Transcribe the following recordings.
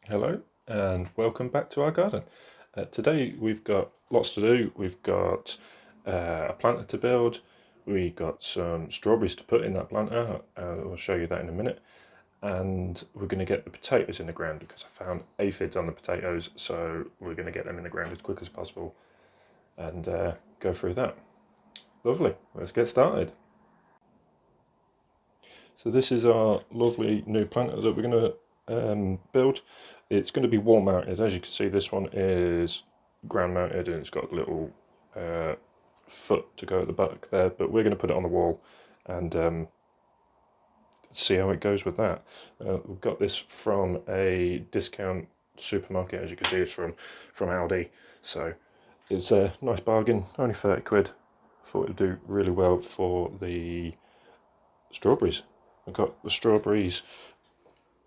Hello and welcome back to our garden. Today we've got lots to do. We've got a planter to build, we got some strawberries to put in that planter, I'll show you that in a minute, and we're going to get the potatoes in the ground because I found aphids on the potatoes, so we're going to get them in the ground as quick as possible and go through that. Lovely, let's get started. So this is our lovely new planter that we're going to build. It's going to be wall mounted. As you can see, this one is ground mounted and it's got a little foot to go at the back there, but we're going to put it on the wall and see how it goes with that. We've got this from a discount supermarket. As you can see, it's from Aldi, so it's a nice bargain, only 30 quid. Thought it would do really well for the strawberries. I've got the strawberries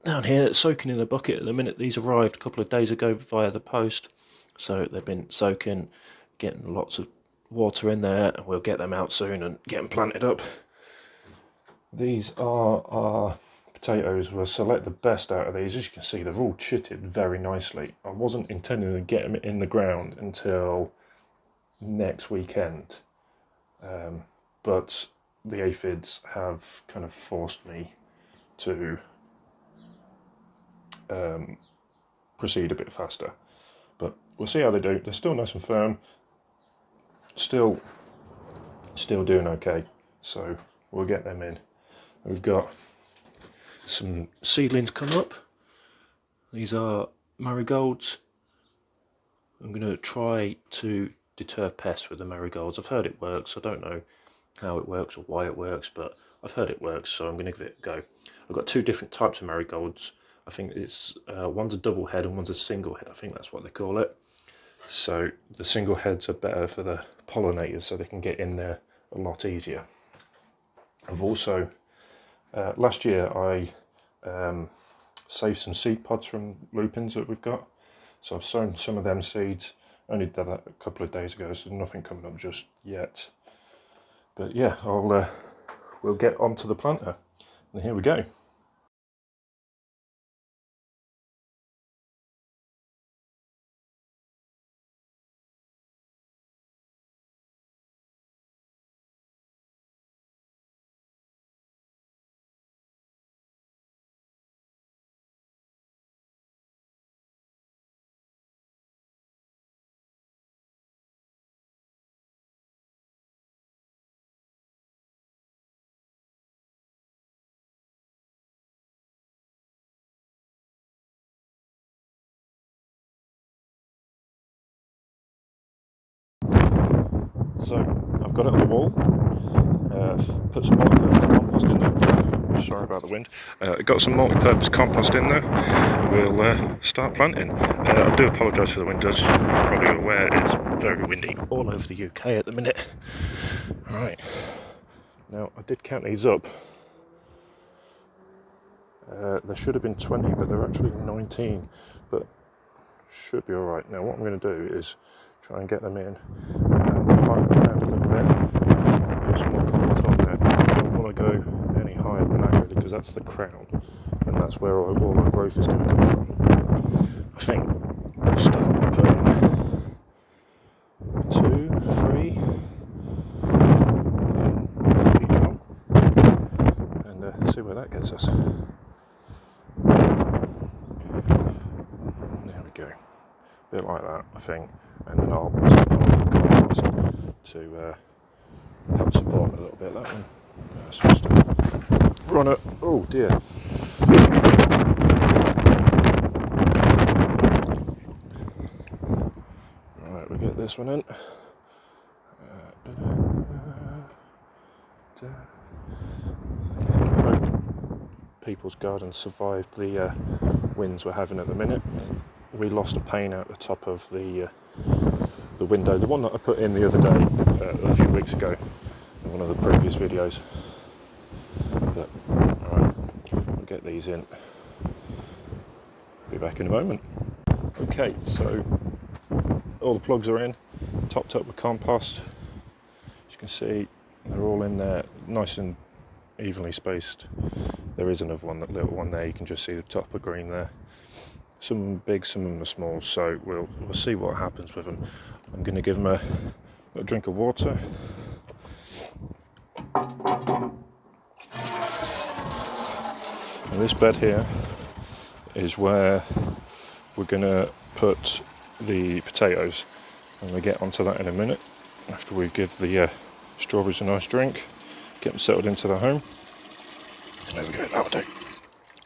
down here soaking in a bucket at the minute. These arrived a couple of days ago via the post, so they've been soaking, getting lots of water in there, and we'll get them out soon and get them planted up. These are our potatoes. We'll select the best out of these. As you can see, they're all chitted very nicely. I wasn't intending to get them in the ground until next weekend, but the aphids have kind of forced me to proceed a bit faster, but we'll see how they do. They're still nice and firm, still doing okay, so we'll get them in. We've got some seedlings come up. These are marigolds. I'm going to try to deter pests with the marigolds. I've heard it works. I don't know how it works or why it works, but I've heard it works, so I'm going to give it a go. I've got two different types of marigolds. I think it's one's a double head and one's a single head. I think that's what they call it. So the single heads are better for the pollinators, so they can get in there a lot easier. I've also last year I saved some seed pods from lupins that we've got, so I've sown some of them seeds. Only did that a couple of days ago, so nothing coming up just yet. But yeah, we'll get onto the planter, and here we go. So I've got it on the wall. Put some multi-purpose compost in there. Sorry about the wind. Got some multi-purpose compost in there. We'll start planting. I do apologise for the wind. As you're probably aware, it's very windy all over the UK at the minute. Right. Now I did count these up. There should have been 20, but they're actually 19. But should be all right. Now what I'm going to do is try and get them in, plant them around a little bit, put some more compost on there. I don't want to go any higher than that really, because that's the crown, and that's where all our growth is going to come from. I think we'll start by putting 2, 3 in each one, and see where that gets us. There we go. A bit like that, I think, and then I'll top it off with compost to help support a little bit. That one supposed to run it. Oh dear. Right, we get this one in. I hope people's gardens survived the winds we're having at the minute. We lost a pane out the top of the window, the one that I put in the other day, a few weeks ago, in one of the previous videos. But alright, we'll get these in. Be back in a moment. Okay, so all the plugs are in, topped up with compost. As you can see, they're all in there, nice and evenly spaced. There is another one, that little one there. You can just see the top of green there. Some of them big, some of them are small, so we'll see what happens with them. I'm going to give them a drink of water. And this bed here is where we're going to put the potatoes, and we'll get onto that in a minute after we give the strawberries a nice drink, get them settled into their home. And there we go, that'll do.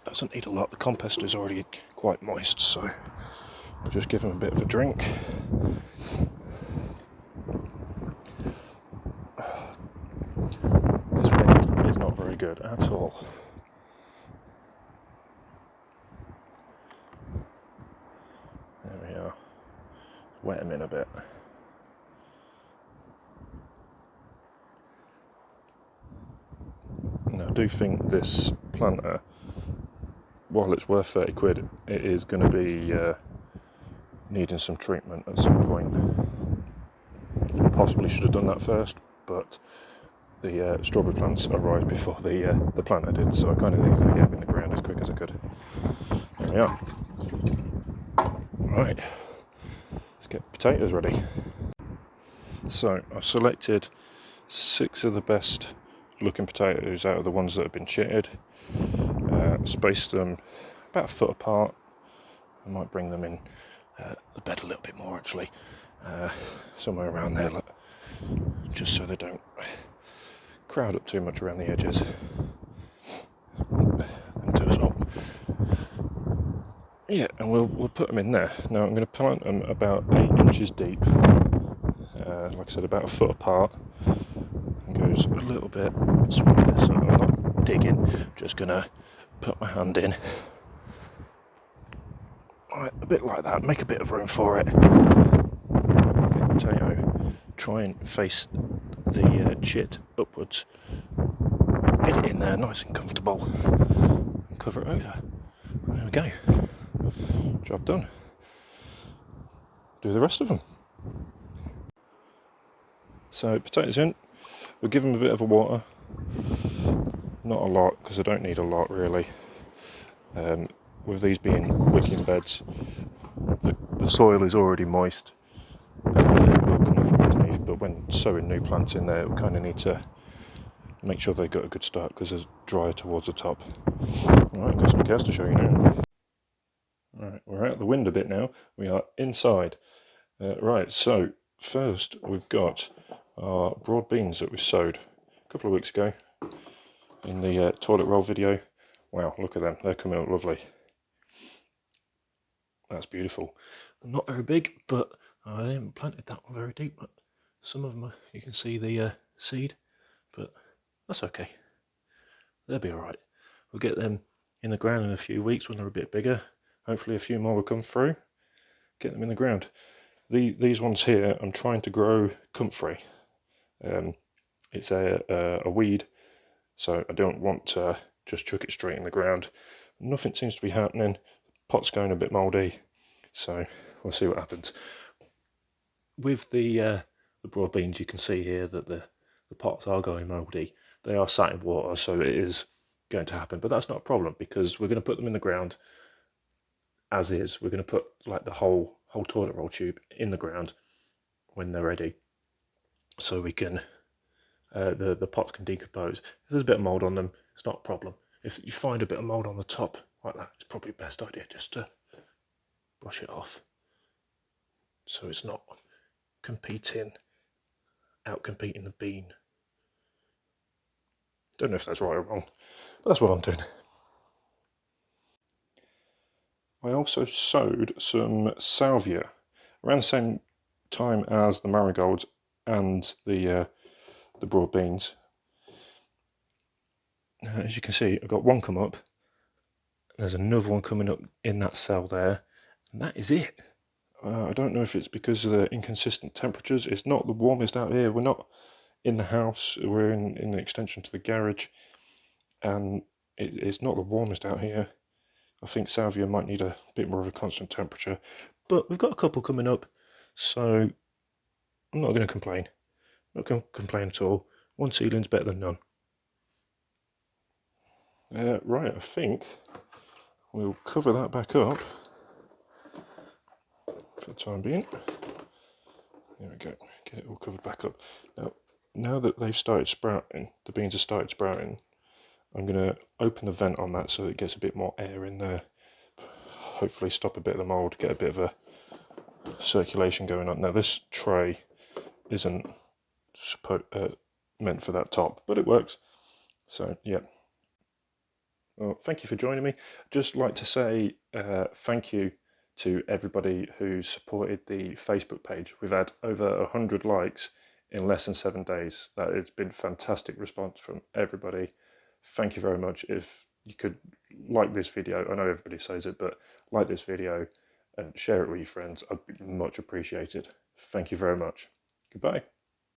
Doesn't need a lot, the compost is already quite moist, so we'll just give them a bit of a drink. This wind is not very good at all. There we are. Wet them in a bit. Now, I do think this planter, while it's worth 30 quid, it is going to be needing some treatment at some point. Possibly should have done that first, but the strawberry plants arrived before the planter did, so I kind of needed to get them in the ground as quick as I could. There we are. Right, let's get potatoes ready. So I've selected 6 of the best looking potatoes out of the ones that have been chitted. Spaced them about a foot apart. I might bring them in the bed a little bit more actually, somewhere around there, just so they don't crowd up too much around the edges. And do as well. Yeah, and we'll put them in there. Now I'm going to plant them about 8 inches deep, like I said, about a foot apart, and goes a little bit smaller, so I'm not digging, I'm just going to put my hand in, right, a bit like that, make a bit of room for it. Get the potato, try and face the chit upwards, get it in there nice and comfortable, and cover it over. There we go. Job done. Do the rest of them. So potatoes in, we'll give them a bit of a water, not a lot because I don't need a lot really. With these being wicking beds, the soil is already moist, it will come from underneath, but when sowing new plants in there, we kind of need to make sure they got a good start because it's drier towards the top. Alright, got some cows to show you now. Alright, we're out the wind a bit now, we are inside. Right, so first we've got our broad beans that we sowed a couple of weeks ago in the toilet roll video. Wow, look at them, they're coming out lovely. That's beautiful. Not very big, but I haven't planted that one very deep. But some of them, you can see the seed, but that's okay. They'll be alright. We'll get them in the ground in a few weeks when they're a bit bigger. Hopefully a few more will come through. Get them in the ground. These ones here, I'm trying to grow comfrey. It's a weed, so I don't want to just chuck it straight in the ground. Nothing seems to be happening. Pot's going a bit mouldy, so we'll see what happens. With the broad beans, you can see here that the pots are going mouldy. They are sat in water, so it is going to happen, but that's not a problem because we're going to put them in the ground as is. We're going to put like the whole toilet roll tube in the ground when they're ready, so we can the pots can decompose. If there's a bit of mould on them, it's not a problem. If you find a bit of mould on the top like that, it's probably the best idea just to brush it off so it's not out competing the bean. Don't know if that's right or wrong, but that's what I'm doing. I also sowed some salvia around the same time as the marigolds and the broad beans. As you can see, I've got one come up. There's another one coming up in that cell there, and that is it. I don't know if it's because of the inconsistent temperatures. It's not the warmest out here. We're not in the house. We're in the extension to the garage, and it's not the warmest out here. I think salvia might need a bit more of a constant temperature, but we've got a couple coming up, so I'm not going to complain. Not going to complain at all. One seedling's better than none. Right, I think we'll cover that back up time being. There we go, get it all covered back up. Now that they've started sprouting, the beans have started sprouting, I'm going to open the vent on that so it gets a bit more air in there. Hopefully stop a bit of the mould, get a bit of a circulation going on. Now this tray isn't meant for that top, but it works. So yeah. Well, thank you for joining me. Just like to say thank you to everybody who supported the Facebook page. We've had over 100 likes in less than 7 days. That has been fantastic response from everybody. Thank you very much. If you could like this video, I know everybody says it, but like this video and share it with your friends, I'd be much appreciated. Thank you very much. Goodbye.